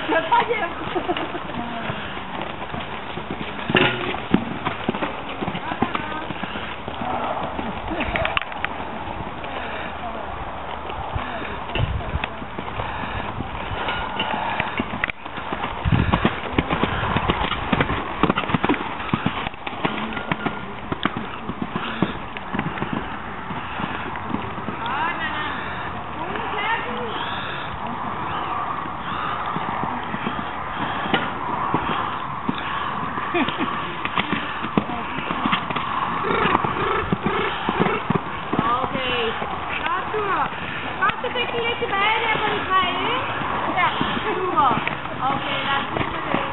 kørt bare hjem. Okay, godt tur. Godt, så fik de lidt tilbage der på de tre, ikke? Ja, super. Okay, lad os se på det.